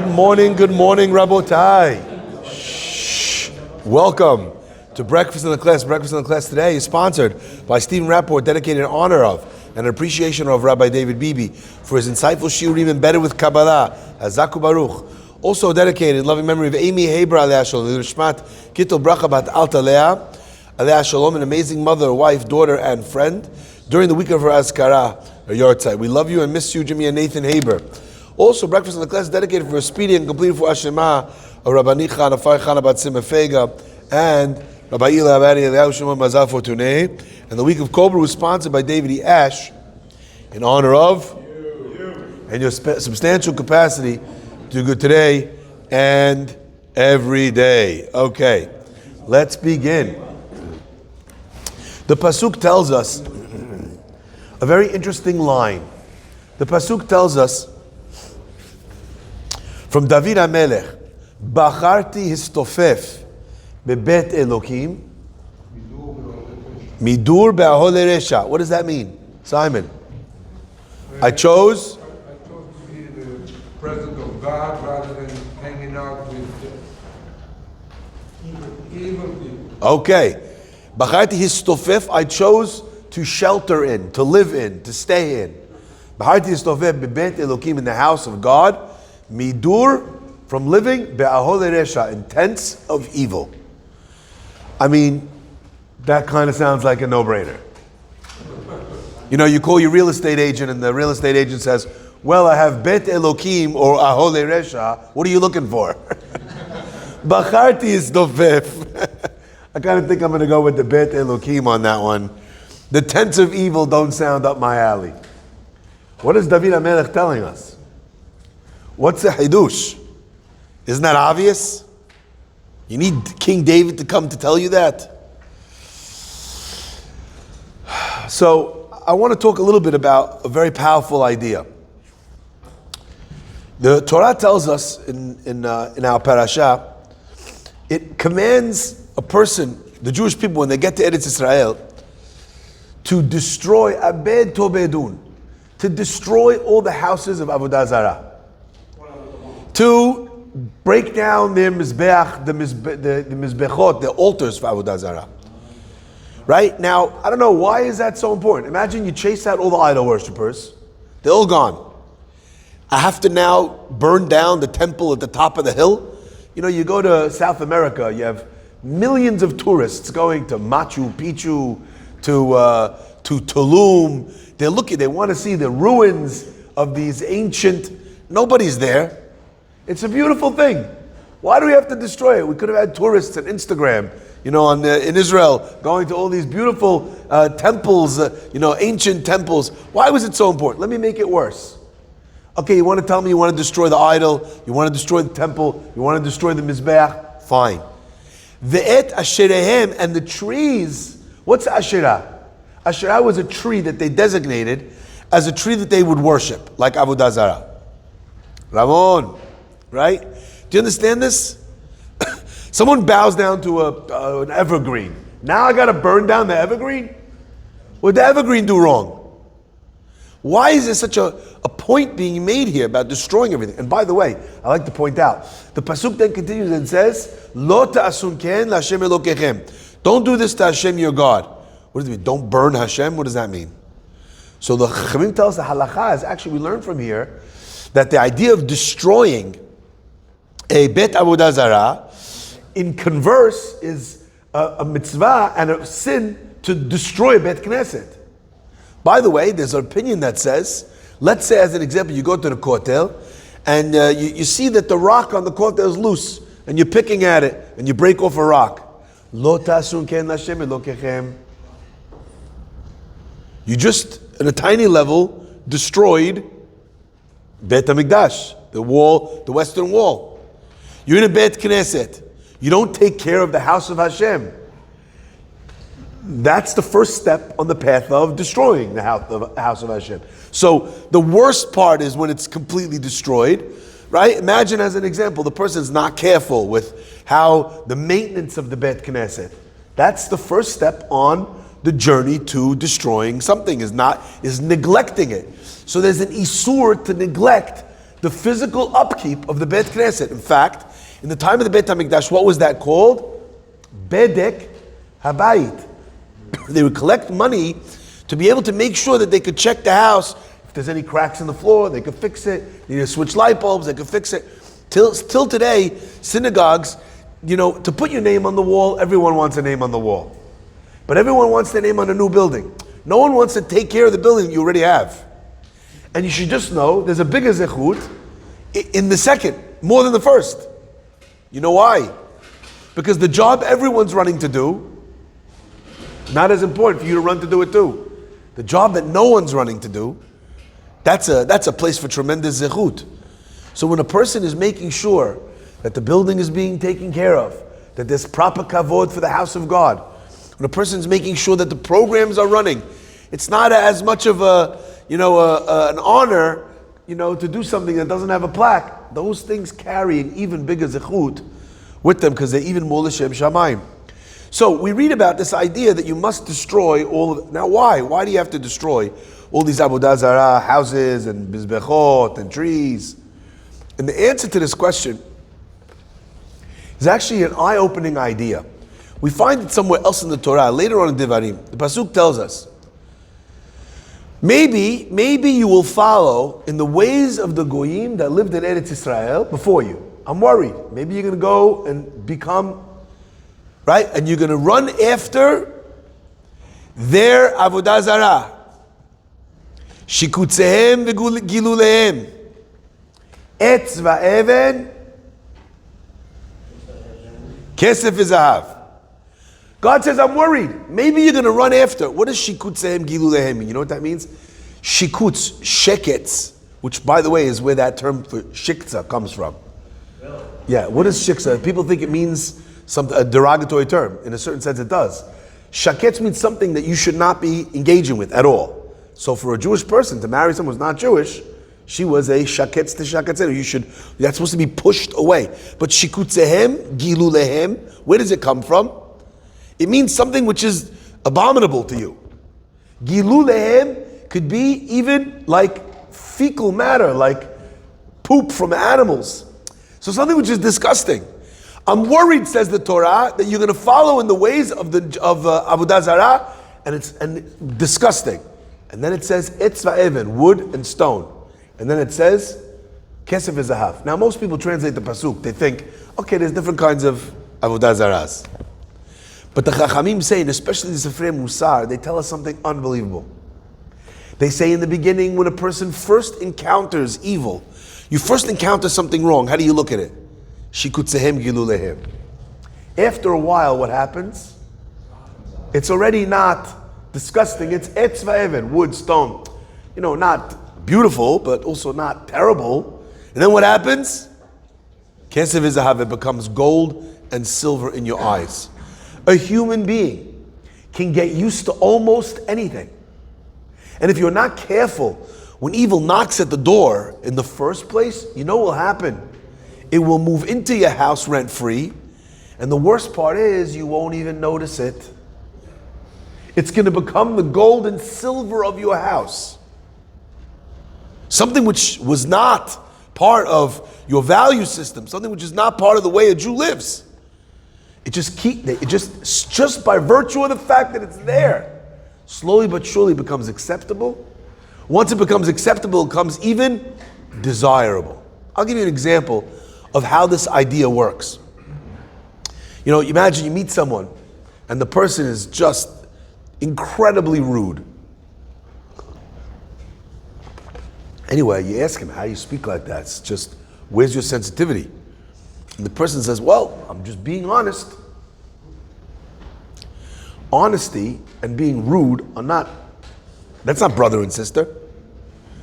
Good morning, Rabotai. Shh. Welcome to Breakfast in the Class. Breakfast in the Class today is sponsored by Stephen Rapport, dedicated in honor of and appreciation of Rabbi David Bibi for his insightful shiurim embedded with Kabbalah, Chazak Baruch. Also dedicated in loving memory of Amy Haber, Alea Shalom, Lirishmat, Kittel Bracha Bat Alta Lea, Alea Shalom, an amazing mother, wife, daughter, and friend. During the week of her Azkara, her Yortzeit. We love you and miss you, Jimmy and Nathan Haber. Also, Breakfast in the Class dedicated for a speedy and complete for Ashema of Rabbi Nicha, Afar Chana Bat Simafega, and Rabbi Ila Abadi Eliyahu Shimon Mazal Fortuné. And the week of Cobra was sponsored by David E. Ash in honor of and your substantial capacity to do good today and every day. Okay, let's begin. The Pasuk tells us a very interesting line. The Pasuk tells us from David HaMelech, Bacharti histofef bebet Elokim, midur be'ahol resha. What does that mean, Simon? I chose to be the presence of God rather than hanging out with evil people. Okay. Bacharti histofef, I chose to shelter in, to live in, to stay in. Bacharti histofef bebet Elokim, in the house of God. Midur, from living, be'ahol resha, in tents of evil. I mean, that kind of sounds like a no-brainer. You know, you call your real estate agent and the real estate agent says, well, I have Bet Elokim or Ahol Resha. What are you looking for? Bacharti is dofef. I kind of think I'm going to go with the Bet Elokim on that one. The tents of evil don't sound up my alley. What is David HaMelech telling us? What's the hidush? Isn't that obvious? You need King David to come to tell you that? So, I want to talk a little bit about a very powerful idea. The Torah tells us in our parasha, it commands a person, the Jewish people, when they get to Eretz Israel, to destroy abed tobedun, to destroy all the houses of Avodah Zarah, to break down their mizbeach, the mizbechot, the altars for Avodah Zarah. Right? Now, I don't know, why is that so important? Imagine you chase out all the idol worshippers. They're all gone. I have to now burn down the temple at the top of the hill. You know, you go to South America, you have millions of tourists going to Machu Picchu, to Tulum. They're looking, they want to see the ruins of these ancient, nobody's there. It's a beautiful thing. Why do we have to destroy it? We could have had tourists on Instagram, you know, in Israel, going to all these beautiful temples, ancient temples. Why was it so important? Let me make it worse. Okay, you want to tell me you want to destroy the idol, you want to destroy the temple, you want to destroy the mizbeach? Fine. Ve'et asherehem, and the trees. What's Asherah? Asherah was a tree that they designated as a tree that they would worship, like Avodah Zarah. Ramon, right? Do you understand this? Someone bows down to an evergreen. Now I got to burn down the evergreen? What did the evergreen do wrong? Why is there such a point being made here about destroying everything? And by the way, I like to point out, the Pasuk then continues and says, Lo ta'asun ken la'Hashem Elokechem. Don't do this to Hashem your God. What does it mean? Don't burn Hashem? What does that mean? So the Chachamim tells the halacha is actually, we learn from here, that the idea of destroying a Bet Avodah Zarah, in converse, is a mitzvah and a sin to destroy a Bet Knesset. By the way, there's an opinion that says, let's say as an example, you go to the Kotel, and you see that the rock on the Kotel is loose, and you're picking at it, and you break off a rock. Lo ta'asun ken l'Hashem Elokechem. You just, at a tiny level, destroyed Bet HaMikdash, the wall, the western wall. You're in a Bet Knesset. You don't take care of the house of Hashem. That's the first step on the path of destroying the house of Hashem. So the worst part is when it's completely destroyed, right? Imagine as an example, the person's not careful with how the maintenance of the Bet Knesset. That's the first step on the journey to destroying something, is neglecting it. So there's an isur to neglect the physical upkeep of the Beit Knesset. In fact, in the time of the Beit HaMikdash, what was that called? Bedek Habayit. They would collect money to be able to make sure that they could check the house. If there's any cracks in the floor, they could fix it. They need to switch light bulbs, they could fix it. Till today, synagogues, to put your name on the wall, everyone wants a name on the wall. But everyone wants their name on a new building. No one wants to take care of the building that you already have. And you should just know, there's a bigger zechut in the second, more than the first. You know why? Because the job everyone's running to do, not as important for you to run to do it too. The job that no one's running to do, that's a place for tremendous zechut. So when a person is making sure that the building is being taken care of, that there's proper kavod for the house of God, when a person is making sure that the programs are running, it's not as much of an honor, to do something that doesn't have a plaque. Those things carry an even bigger zechut with them because they're even more l'shem shamayim. So we read about this idea that you must destroy all of it. Now why? Why do you have to destroy all these avodah zarah, houses and mizbechot and trees? And the answer to this question is actually an eye-opening idea. We find it somewhere else in the Torah, later on in Devarim. The Pasuk tells us, maybe you will follow in the ways of the Goyim that lived in Eretz Israel before you. I'm worried. Maybe you're going to go and become, right? And you're going to run after their avodah zarah. Shikutzehem v'gilulehem. Etz va'even. Kesef v'zahav. God says, I'm worried. Maybe you're going to run after. What does shikutzehem gilulehem mean? You know what that means? Shikuts, shekets, which by the way is where that term for shikza comes from. Really? Yeah, what is shikza? People think it means a derogatory term. In a certain sense it does. Shakets means something that you should not be engaging with at all. So for a Jewish person to marry someone who's not Jewish, she was a shaketz to shaketz. That's supposed to be pushed away. But shikutzehem, gilulehem, where does it come from? It means something which is abominable to you. Gilulehem could be even like fecal matter, like poop from animals. So something which is disgusting. I'm worried, says the Torah, that you're going to follow in the ways of avodah zarah, and it's disgusting. And then it says etz va'even, wood and stone. And then it says kesef v'zahav. Now most people translate the pasuk. They think, okay, there's different kinds of avodah zarahs. But the Chachamim say, and especially the Sefrei Musar, they tell us something unbelievable. They say in the beginning, when a person first encounters evil, you first encounter something wrong, how do you look at it? Shikutzehem gilulehem. After a while, what happens? It's already not disgusting, it's etz va'even, wood, stone. Not beautiful, but also not terrible. And then what happens? Kesef v'zahav, it becomes gold and silver in your eyes. A human being can get used to almost anything. And if you're not careful, when evil knocks at the door in the first place, you know what will happen? It will move into your house rent-free, and the worst part is you won't even notice it. It's going to become the gold and silver of your house. Something which was not part of your value system, something which is not part of the way a Jew lives. Just by virtue of the fact that it's there, slowly but surely becomes acceptable. Once it becomes acceptable, it becomes even desirable. I'll give you an example of how this idea works. Imagine you meet someone and the person is just incredibly rude. Anyway, you ask him, how do you speak like that? It's just, where's your sensitivity? And the person says, well, I'm just being honest. Honesty and being rude that's not brother and sister.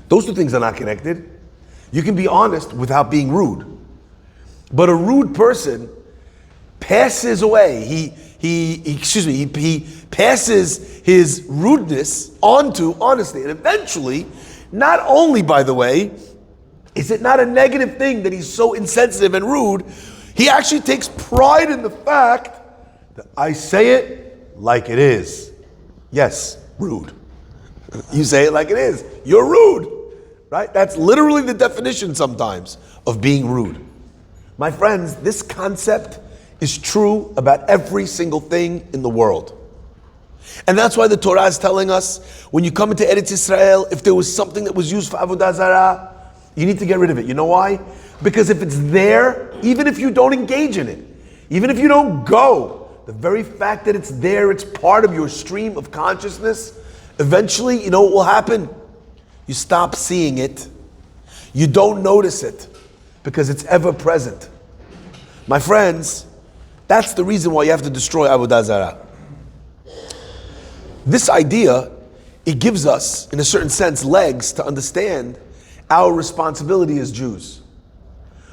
Those two things are not connected. You can be honest without being rude. But a rude person passes away. He passes his rudeness onto honesty. And eventually, not only, by the way, is it not a negative thing that he's so insensitive and rude, he actually takes pride in the fact that I say it like it is. Yes, rude. You say it like it is. You're rude. right? That's literally the definition sometimes of being rude. My friends, this concept is true about every single thing in the world. And that's why the Torah is telling us, when you come into Eretz Israel, if there was something that was used for Avodah Zarah, you need to get rid of it. You know why? Because if it's there, even if you don't engage in it, even if you don't go, the very fact that it's there, it's part of your stream of consciousness, eventually, you know what will happen? You stop seeing it. You don't notice it because it's ever present. My friends, that's the reason why you have to destroy Avodah Zarah. This idea, it gives us, in a certain sense, legs to understand our responsibility as Jews.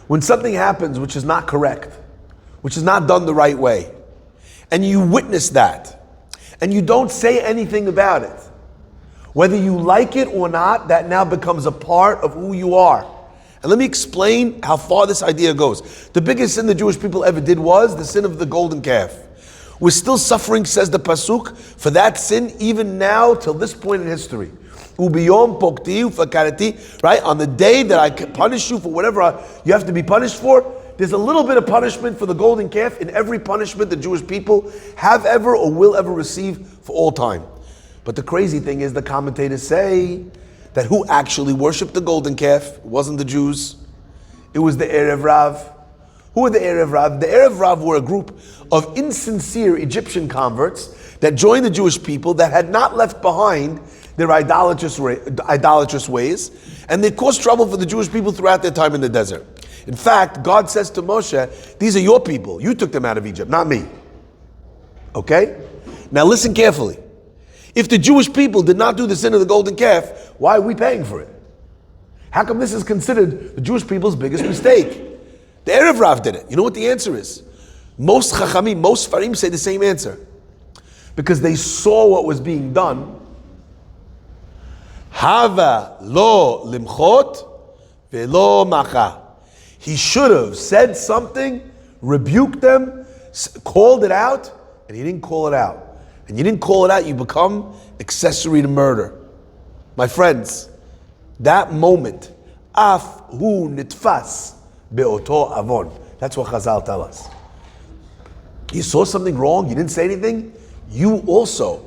When something happens which is not correct, which is not done the right way, and you witness that, and you don't say anything about it, whether you like it or not, that now becomes a part of who you are. And let me explain how far this idea goes. The biggest sin the Jewish people ever did was the sin of the golden calf. We're still suffering, says the Pasuk, for that sin even now till this point in history. Ubiyom pokti ufakarati, right? On the day that I punish you for whatever you have to be punished for, there's a little bit of punishment for the golden calf in every punishment the Jewish people have ever or will ever receive for all time. But the crazy thing is, the commentators say that who actually worshipped the golden calf wasn't the Jews. It was the Erev Rav. Who were the Erev Rav? The Erev Rav were a group of insincere Egyptian converts that joined the Jewish people that had not left behind their idolatrous ways, and they caused trouble for the Jewish people throughout their time in the desert. In fact, God says to Moshe, these are your people. You took them out of Egypt, not me. Okay? Now listen carefully. If the Jewish people did not do the sin of the golden calf, why are we paying for it? How come this is considered the Jewish people's biggest mistake? The Erev Rav did it. You know what the answer is? Most Chachamim, most Farim say the same answer. Because they saw what was being done. Hava lo limchot velo macha. He should have said something, rebuked them, called it out, and he didn't call it out. And you didn't call it out, you become accessory to murder. My friends, that moment, af hu nitfas be'oto avon. That's what Chazal tell us. You saw something wrong, you didn't say anything, you also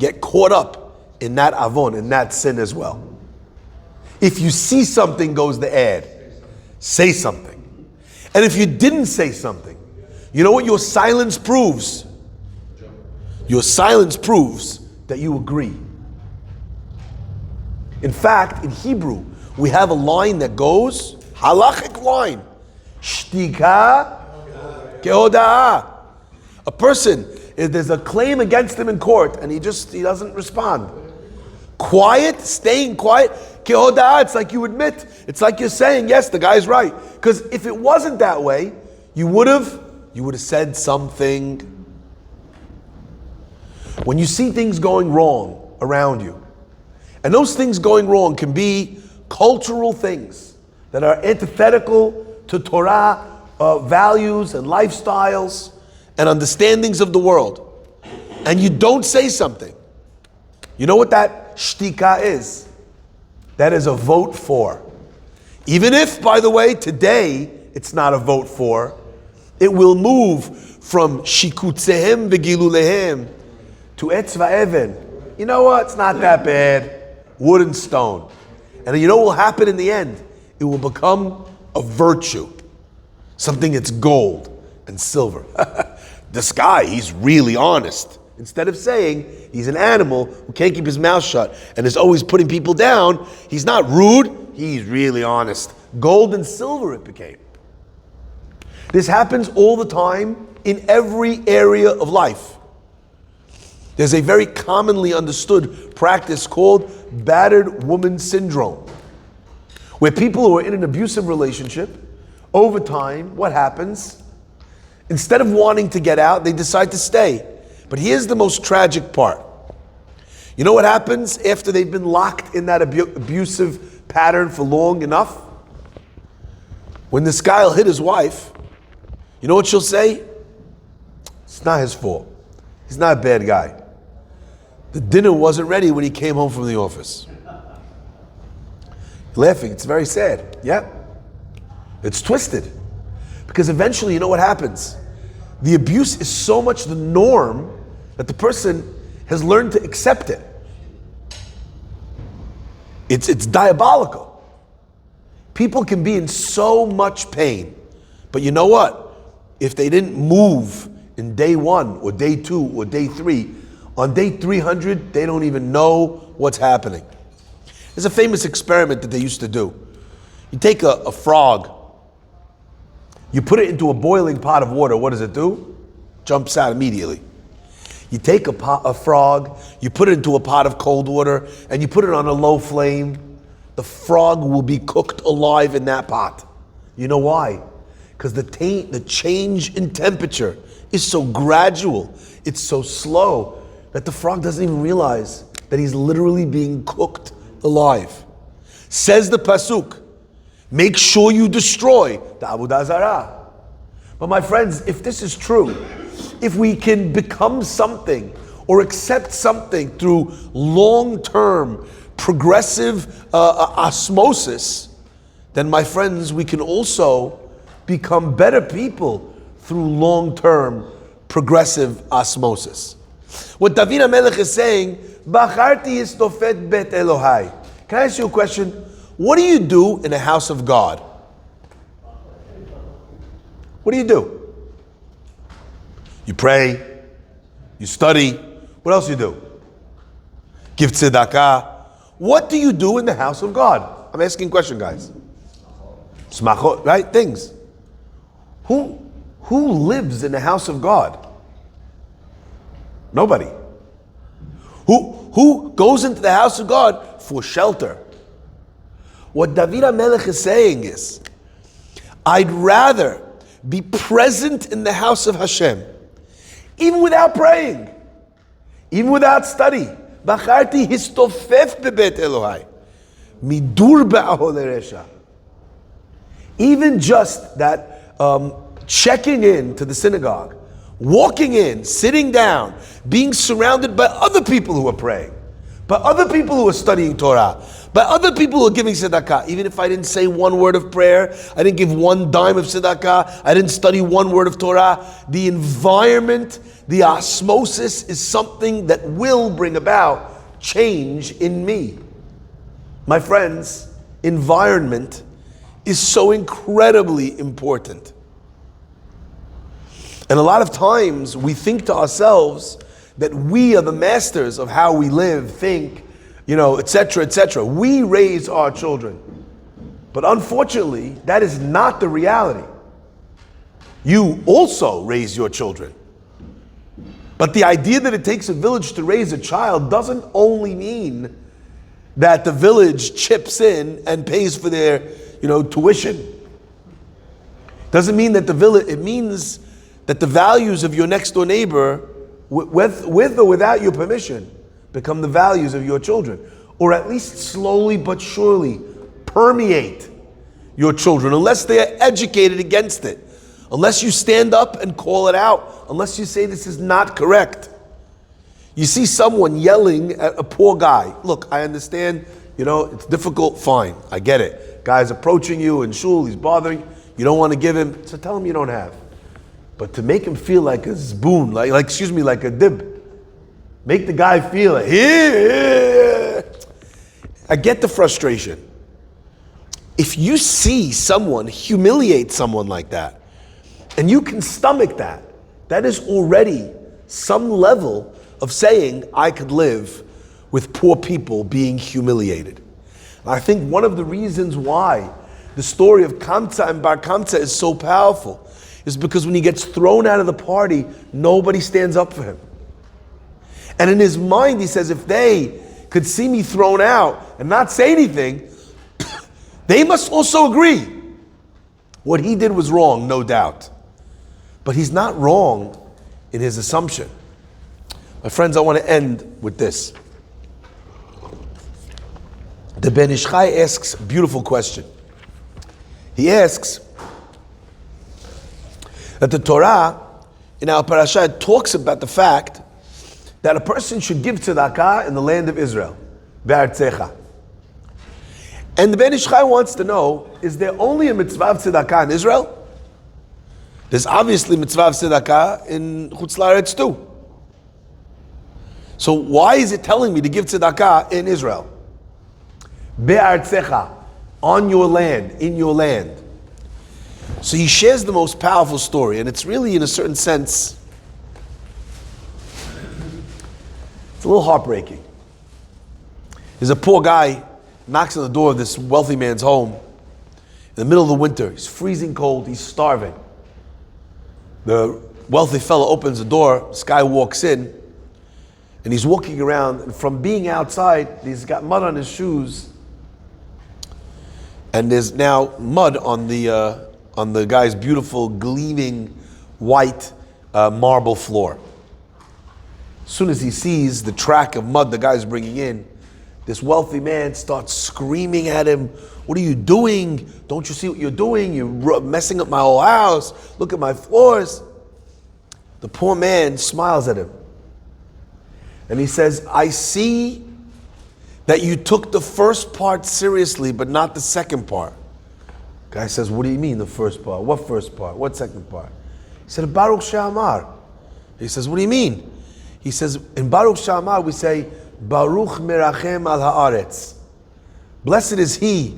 get caught up in that avon, in that sin as well. If you see something, goes the ad, say something. And if you didn't say something, you know what your silence proves? Your silence proves that you agree. In fact, in Hebrew, we have a line that goes, halachic line, shtika kehoda'ah. A person, if there's a claim against him in court and he doesn't respond. Quiet, staying quiet, kehoda'ah, it's like you admit, it's like you're saying, yes, the guy's right. Because if it wasn't that way, you would have said something. When you see things going wrong around you, and those things going wrong can be cultural things that are antithetical to Torah values and lifestyles and understandings of the world, and you don't say something, you know what that shtika is? That is a vote for. Even if, by the way, today it's not a vote for, it will move from shikutzehem v'gilulehem to etz va'even. You know what? It's not that bad. Wood and stone. And you know what will happen in the end? It will become a virtue. Something that's gold and silver. This guy, he's really honest. Instead of saying he's an animal who can't keep his mouth shut and is always putting people down, he's not rude, he's really honest. Gold and silver it became. This happens all the time in every area of life. There's a very commonly understood practice called battered woman syndrome, where people who are in an abusive relationship, over time, what happens? Instead of wanting to get out, they decide to stay. But here's the most tragic part. You know what happens after they've been locked in that abusive pattern for long enough? When this guy will hit his wife, you know what she'll say? It's not his fault. He's not a bad guy. The dinner wasn't ready when he came home from the office. Laughing, it's very sad. Yeah. It's twisted. Because eventually, you know what happens? The abuse is so much the norm that the person has learned to accept it. It's diabolical. People can be in so much pain. But you know what? If they didn't move in day 1 or day 2 or day 3, on day 300, they don't even know what's happening. There's a famous experiment that they used to do. You take a frog, you put it into a boiling pot of water, what does it do? Jumps out immediately. You take a frog, you put it into a pot of cold water, and you put it on a low flame, the frog will be cooked alive in that pot. You know why? Because the change in temperature is so gradual, it's so slow, that the frog doesn't even realize that he's literally being cooked alive. Says the Pasuk, make sure you destroy the Avodah Zarah. But my friends, if this is true, if we can become something or accept something through long-term progressive osmosis, then my friends, we can also become better people through long-term progressive osmosis. What David HaMelech is saying, Bacharti istofet bet Elohai. Can I ask you a question? What do you do in the house of God? What do you do? You pray, you study. What else you do? Give tzedakah. What do you do in the house of God? I'm asking a question, guys. Smachot, right? Things. Who lives in the house of God? Nobody. Who goes into the house of God for shelter? What David HaMelech is saying is, I'd rather be present in the house of Hashem, even without praying, even without study. Bacharti histofef bebet Elohai, midur ba'ahol eresha. Even just that checking in to the synagogue, walking in, sitting down, being surrounded by other people who are praying, by other people who are studying Torah, by other people who are giving tzedakah. Even if I didn't say one word of prayer, I didn't give one dime of tzedakah, I didn't study one word of Torah, the environment, the osmosis is something that will bring about change in me. My friends, environment is so incredibly important. And a lot of times we think to ourselves that we are the masters of how we live, think, etc., etc. We raise our children. But unfortunately, that is not the reality. You also raise your children. But the idea that it takes a village to raise a child doesn't only mean that the village chips in and pays for their, tuition. Doesn't mean that it means that the values of your next door neighbor, with or without your permission, become the values of your children. Or at least slowly but surely permeate your children, unless they are educated against it. Unless you stand up and call it out. Unless you say this is not correct. You see someone yelling at a poor guy. Look, I understand, it's difficult, fine, I get it. Guy's approaching you in shul, he's bothering you. You don't want to give him, so tell him you don't have. But to make him feel like a zboon, like a dib. Make the guy feel like, yeah. I get the frustration. If you see someone humiliate someone like that, and you can stomach that, that is already some level of saying, I could live with poor people being humiliated. And I think one of the reasons why the story of Kamsa and Bar Kamsa is so powerful is because when he gets thrown out of the party, nobody stands up for him. And in his mind, he says, if they could see me thrown out and not say anything, they must also agree. What he did was wrong, no doubt. But he's not wrong in his assumption. My friends, I want to end with this. The Ben Ish Chai asks a beautiful question. He asks that the Torah in our parasha talks about the fact that a person should give tzedakah in the land of Israel, Be'artzecha. And the Ben Ish Chai wants to know, is there only a mitzvah of tzedakah in Israel? There's obviously mitzvah of tzedakah in Chutz La'aretz too. So why is it telling me to give tzedakah in Israel? Be'artzecha, on your land, in your land. So he shares the most powerful story, and it's really, in a certain sense, it's a little heartbreaking. There's a poor guy, knocks on the door of this wealthy man's home in the middle of the winter. He's freezing cold, he's starving. The wealthy fellow opens the door, this guy walks in, and he's walking around, and from being outside, he's got mud on his shoes, and there's now mud on the guy's beautiful, gleaming, white marble floor. As soon as he sees the track of mud the guy's bringing in, this wealthy man starts screaming at him, "What are you doing? Don't you see what you're doing? You're messing up my whole house. Look at my floors." The poor man smiles at him. And he says, "I see that you took the first part seriously, but not the second part." Guy says, "What do you mean the first part? What first part? What second part?" He said, "Baruch She'amar." He says, "What do you mean?" He says, in Baruch She'amar we say, Baruch merachem al haaretz. Blessed is he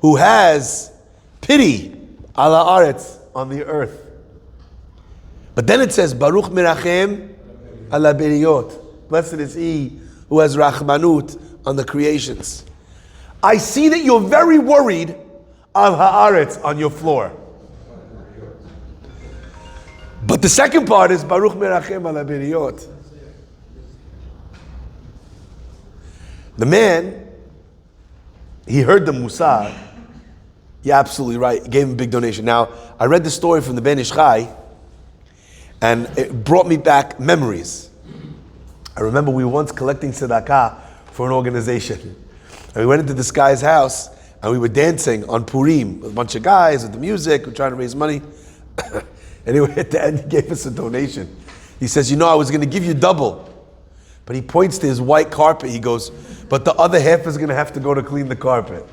who has pity al haaretz, on the earth. But then it says, Baruch merachem al haberiyot. Blessed is he who has rachmanut on the creations. I see that you're very worried al haaretz, on your floor. But the second part is Baruch merachem al haberiyot. The man, he heard the Musar. You're absolutely right. He gave him a big donation. Now, I read the story from the Ben Ish Chai, and it brought me back memories. I remember we were once collecting tzedakah for an organization. And we went into this guy's house, and we were dancing on Purim with a bunch of guys with the music. We're trying to raise money. Anyway, at the end, he gave us a donation. He says, I was going to give you double. But he points to his white carpet. He goes, but the other half is going to have to go to clean the carpet.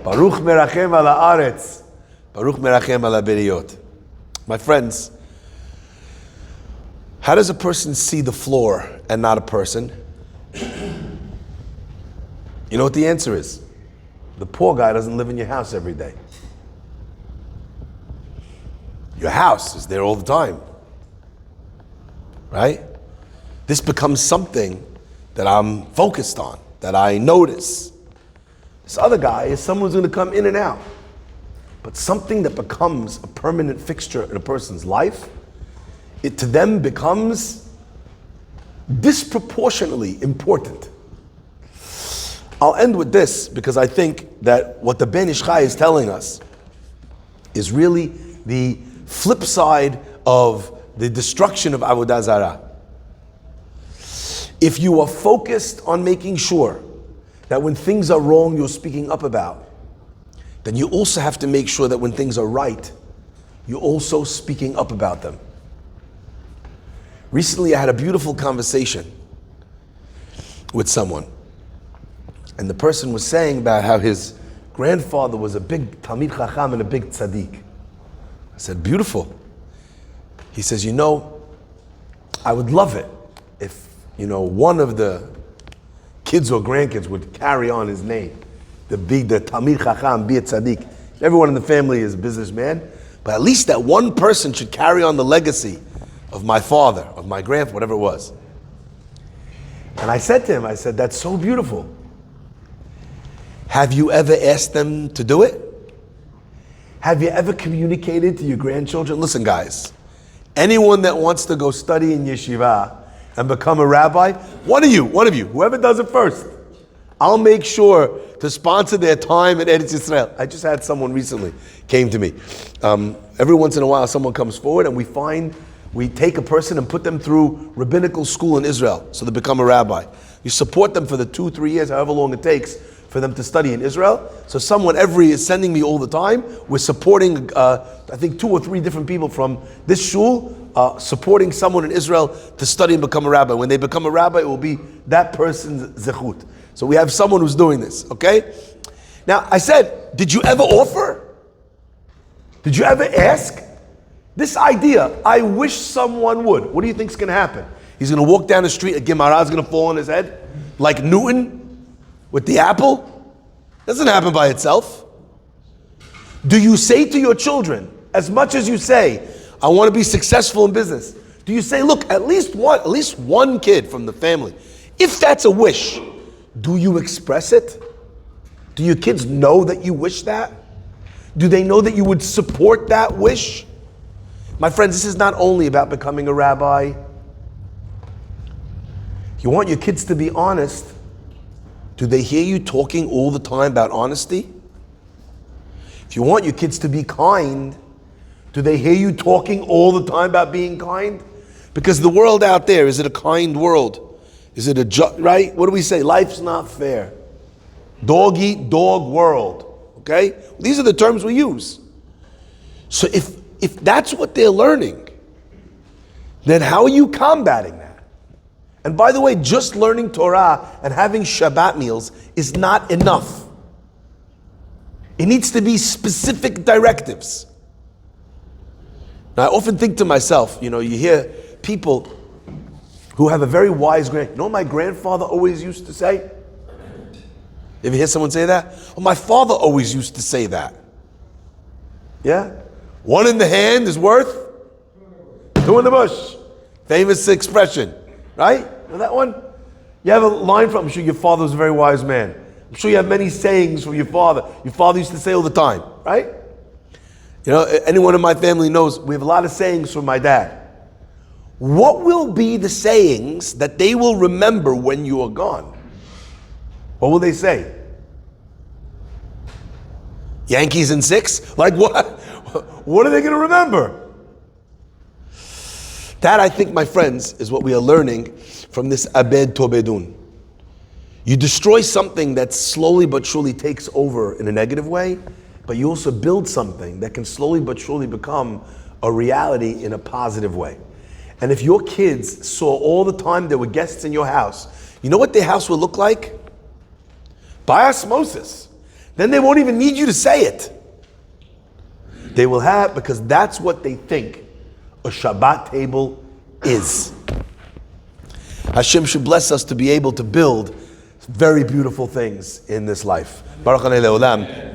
Baruch merachem al haaretz. Baruch merachem al haberiyot. My friends, how does a person see the floor and not a person? You know what the answer is? The poor guy doesn't live in your house every day. Your house is there all the time. Right? This becomes something that I'm focused on, that I notice. This other guy is someone who's going to come in and out. But something that becomes a permanent fixture in a person's life, it to them becomes disproportionately important. I'll end with this because I think that what the Ben Ish Chai is telling us is really the flip side of the destruction of Avodah Zarah. If you are focused on making sure that when things are wrong you're speaking up about, then you also have to make sure that when things are right, you're also speaking up about them. Recently I had a beautiful conversation with someone, and the person was saying about how his grandfather was a big Talmid Chacham and a big tzaddik. I said, beautiful. He says, I would love it if, one of the kids or grandkids would carry on his name. The Talmid Chacham, be a tzaddik. Everyone in the family is a businessman, but at least that one person should carry on the legacy of my father, of my grandfather, whatever it was. And I said to him, that's so beautiful. Have you ever asked them to do it? Have you ever communicated to your grandchildren? Listen, guys, anyone that wants to go study in yeshiva and become a rabbi, one of you, whoever does it first, I'll make sure to sponsor their time at Eretz Yisrael. I just had someone recently came to me. Every once in a while, someone comes forward and we take a person and put them through rabbinical school in Israel so they become a rabbi. You support them for the 2-3 years, however long it takes for them to study in Israel. So someone is sending me all the time. We're supporting, I think 2 or 3 different people from this shul supporting someone in Israel to study and become a rabbi. When they become a rabbi, it will be that person's zechut. So we have someone who's doing this, okay? Now, I said, did you ever offer? Did you ever ask? This idea, I wish someone would. What do you think is going to happen? He's going to walk down the street, a Gemara is going to fall on his head, like Newton with the apple? Doesn't happen by itself. Do you say to your children, as much as you say, I want to be successful in business, do you say, look, at least one kid from the family, if that's a wish, do you express it? Do your kids know that you wish that? Do they know that you would support that wish? My friends, this is not only about becoming a rabbi. You want your kids to be honest. Do they hear you talking all the time about honesty? If you want your kids to be kind, do they hear you talking all the time about being kind? Because the world out there, is it a kind world? Is it right? What do we say? Life's not fair. Dog eat dog world. Okay? These are the terms we use. So if that's what they're learning, then how are you combating that? And by the way, just learning Torah and having Shabbat meals is not enough. It needs to be specific directives. Now, I often think to myself, you hear people who have a very wise You know what my grandfather always used to say? You ever hear someone say that? Oh, my father always used to say that. Yeah? One in the hand is worth two in the bush. Famous expression. Right? Know that one? You have a line from, I'm sure your father was a very wise man. I'm sure you have many sayings from your father. Your father used to say all the time, right? Anyone in my family knows we have a lot of sayings from my dad. What will be the sayings that they will remember when you are gone? What will they say? Yankees in 6? Like what? What are they going to remember? That, I think, my friends, is what we are learning from this Abed Tobedun. You destroy something that slowly but surely takes over in a negative way, but you also build something that can slowly but surely become a reality in a positive way. And if your kids saw all the time there were guests in your house, you know what their house will look like? By osmosis. Then they won't even need you to say it. They will have, because that's what they think a Shabbat table is. Hashem should bless us to be able to build very beautiful things in this life. Baruch Hanei Le'olam.